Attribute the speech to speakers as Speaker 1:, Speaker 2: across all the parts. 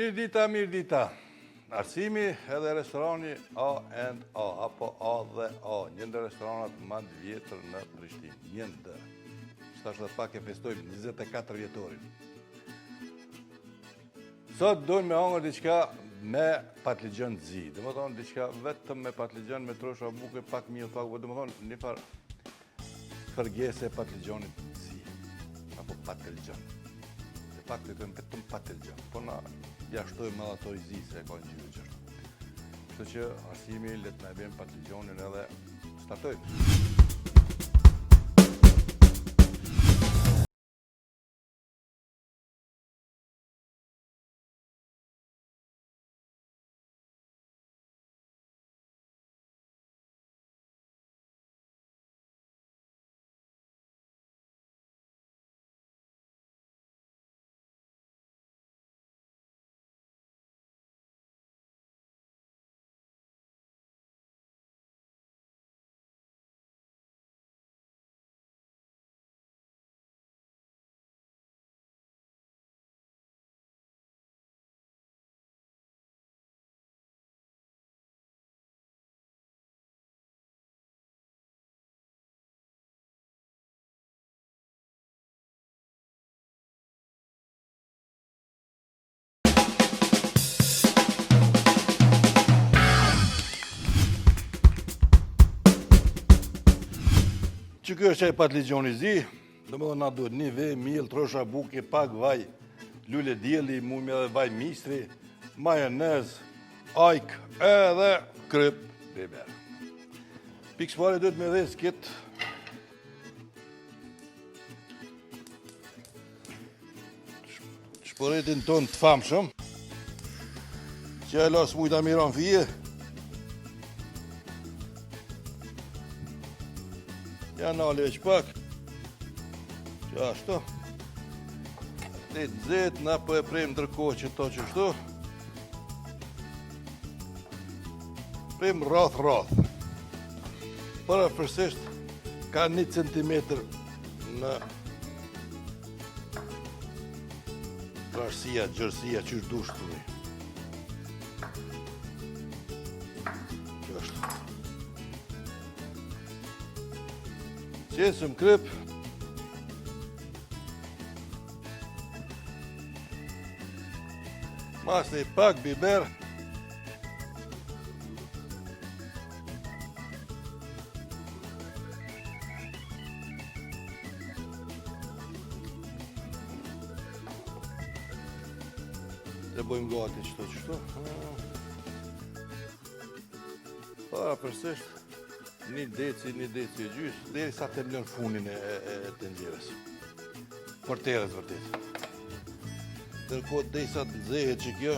Speaker 1: Mirë dita. Arsimi edhe restorani A&A, apo A dhe A, një ndër restoranat më të vjetër në Prishtinë. Një ndër. Shtash dhe pak e festojmë 24 vjetorin. Sot dojmë me hangër diçka me patligjon zi. Dhe më thonë diçka vetëm me patligjon, me trosha buke, pak mirë, pak, dhe më thonë një farë fërgese patligjonit zi. Apo patligjon. Dhe pak të tëmë vetëm patligjon. Po na jashtojmë edhe ato i zi se e ka një gjithë qështë. Kështë që arsimi letë me bëjmë patligjonin edhe startojmë. Që kjo është qaj patligjoni zi, dhe më dhe na duhet një vej, miel, trosha buke, pak vaj, lule djeli, mujme edhe vaj mistri, majonez, ajk, edhe kryp biber. Pikë shpare duhet me dhes këtë shporetin ton të famshëm, që e lasë mujta miran fije. Ja nali veç pak, që ashtu, të zetë, na po e prejmë ndërkohë që to që shtu, prejmë rath. Para përsesht ka 1 centimetr në trashësia, gjërësia që është dush të një. Që ashtu. Qesëm kryp, mas një pak biber, dhe bojmë gati qëto. Para përsesht, një deci e gjysë, deri sa të mlën funin e tenxherës. Për terës vërtet. Ndërkohë deri sa të nxehet që kjo.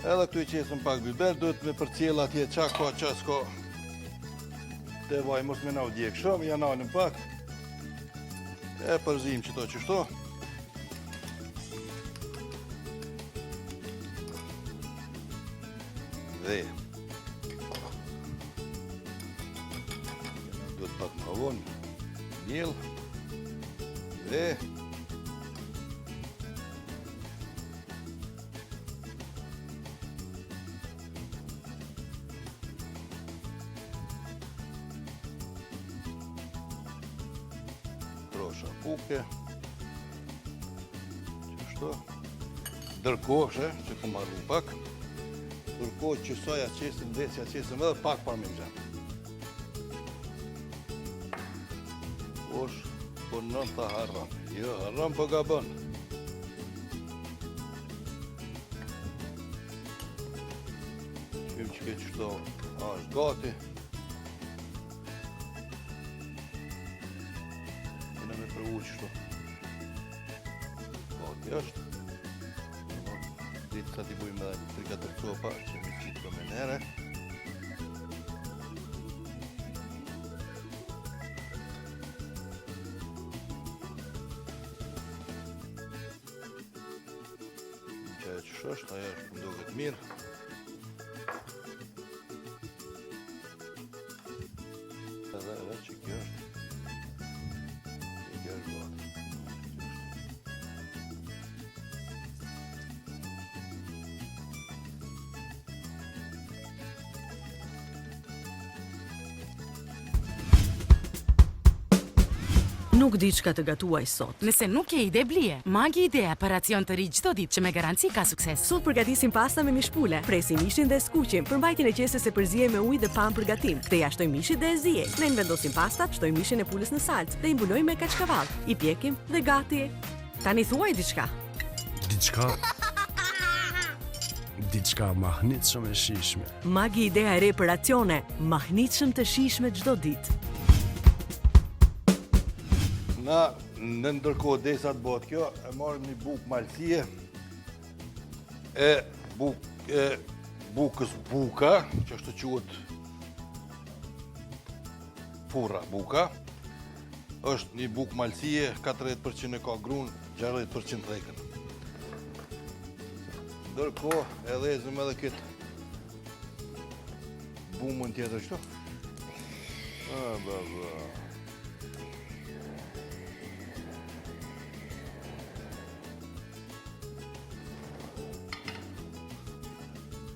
Speaker 1: Edhe këtu i qesëm pak biber, duhet me përcjell atje qa s'ka. Te vaj mos me na u djek shumë, ja nalim pak. E përzim qëto qështo. Dhe duhet pak më vonë miell dhe trosha buke qështu. Ndërkohë që ku marru pak, ndërkohë që soja qesim, desja qesim edhe pak parmezan. Osh, po nën ta harran. Jo, harran po gabon. Qym që ke qështo është gati. Këne me përvu qështo. Gati është. Ditë sa t'i bujmë edhe 3-4 copa që mi qitë për menere. Që e që shështë, ajo është pëndohet mirë. Edhe që kjo është
Speaker 2: Nuk di çka të gatuaj sot.
Speaker 3: Nëse nuk ke ide blije, Magi Ide operacion të ri çdo ditë që me garanci ka sukses.
Speaker 2: Sot përgatisim pasta me mishpule, presim mishin dhe skuqim, përmbajtjen e qesës e përzije me ujë dhe pam për gatim. Ktheja shtojmë mishit dhe e zijej. Ne vendosim pastat, shtojmë mishin e pulës në salcë dhe i mbulojmë me kaçkavall. I pjekim dhe gati. Tani thuaj diçka.
Speaker 4: Diçka mahnitshëm e shijshme.
Speaker 2: Magi Idea e re për racione, mahnitshëm të shijshme çdo ditë.
Speaker 1: Na, në ndërkohë desa të bëhet kjo, e marrim një bukë malësie, bukës buka, që është të quhet furra buka, është një bukë malësie, 40% e ka grunë, 60% thekën. Ndërkohë e lezëm edhe këtë bumën tjetër qëto.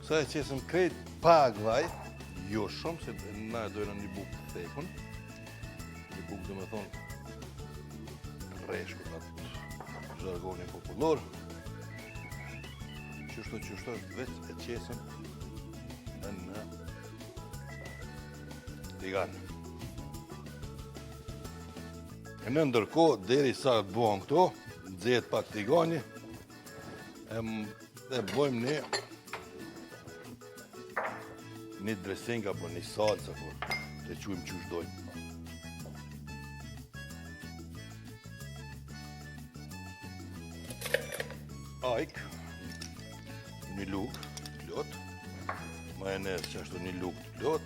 Speaker 1: Kësa e qesëm krejt pak vaj, jo shumë, se na e dojnë një bukë të thekun. Një bukë dhe me thonë reshku, atë zhargonin popullor. Qështu veç e qesëm në tigan. E në ndërkohë, deri sa të bëhen këto, nxehet pak tigani, e bëjmë një dressing apo një salsa, të quajmë qysh dojmë. Ajk, një lugë të plot, majonez që ashtu një lugë të plot,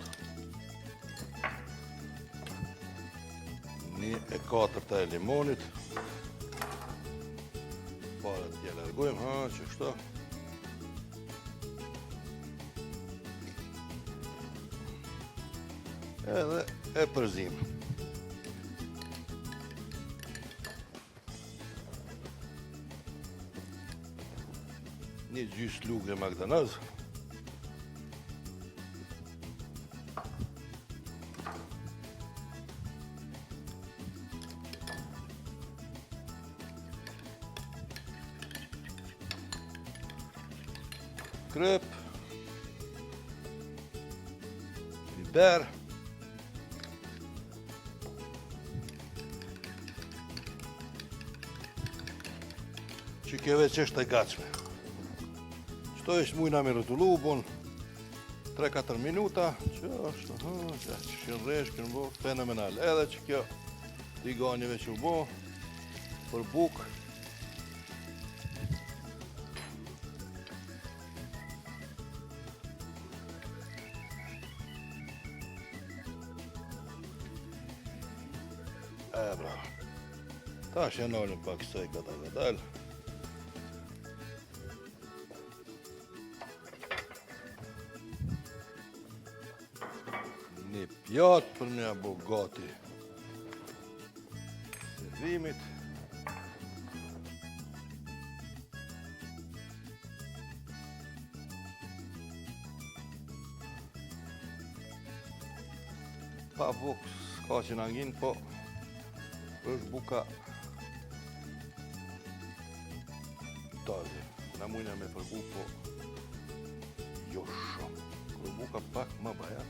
Speaker 1: 1/4 e limonit, para t'ja largojmë, që kështu. Edhe e përzim. Një gjysë lugë e magdanaz. Krep. Biber. Që keve që është e gatshme. Qëto është mujna me rëtullu, bon 3-4 minuta, që është, që shërresh, kënë bo, fenomenal. Edhe që kjo tiganive që u bo, për bukë. Bravo. Ta është janolën pak saj gata. Një pjatë për një abo gati servimit. Pa bukë s'ka që n'angin, po është buka taze. Na mujna me përbu, po jo shumë. Kër buka pak më baja,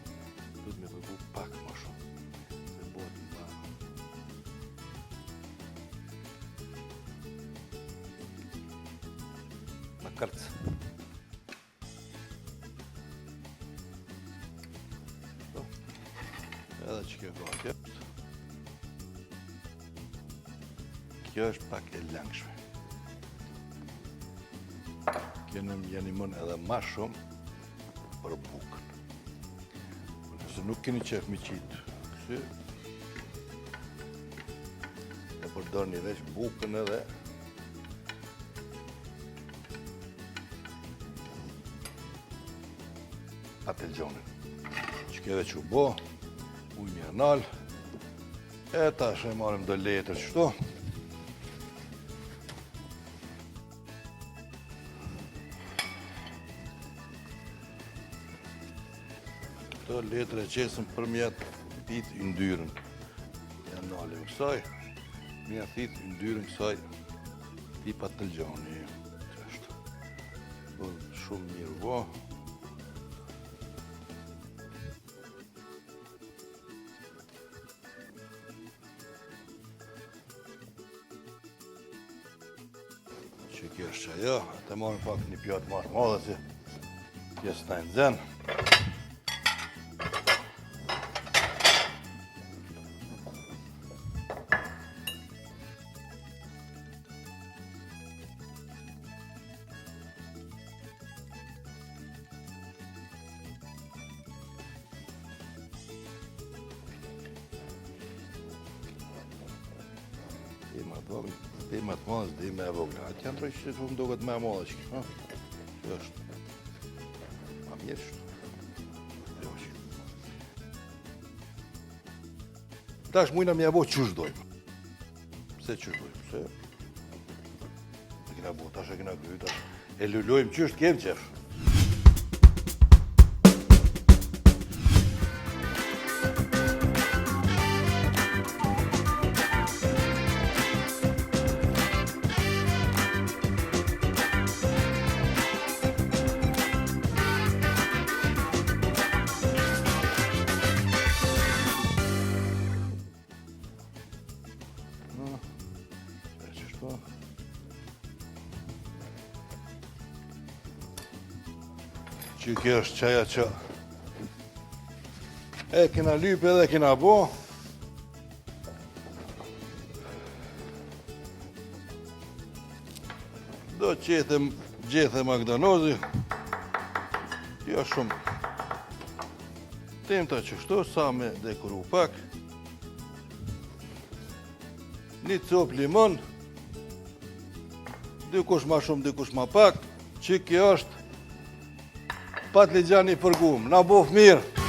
Speaker 1: duhet me përbu pak më shumë. Se bëhet ma kërcë. Edhe që kjo ka tjept. Kjo është pak e langshme. Kjo në më janimon edhe ma shumë për bukën. Nëse nuk keni qef mi qitë kësy, e përdor një veç bukën edhe atelgjonin. Që kjo edhe që u bo, ujë një anal, e tash e marim do letër qështu. Këto letër e qesëm përmjet pit i ndyrën. Ja nalim kësaj, Mja thith yndyrën kësaj i patlıgjani. Qashtu. Bëllë shumë mirë vo. Që kjo është që ajo, të marrë pak një pjatë marë madhe si pjesë të në zenë. Ima të madhës dhe ima e vogla. Atë janë trojë që më duket me e madhe që kjo. Kjo është. Ma mirë shtu. Tash mujna me e bo qësh dojmë. Pse qësh dojmë? Pse? E kina bo, tash e kina kry, tash e lullojmë qësh të kemë qef. Që kjo është qaja që e kena lypë edhe kena bo. Do qethem gjethe magdanozi. Kjo është shumë temta që shto, sa me dekoru pak. Një copë limon. Dikush ma shumë, dikush ma pak. Që kjo është patlıcan i përgum, na bof mirë.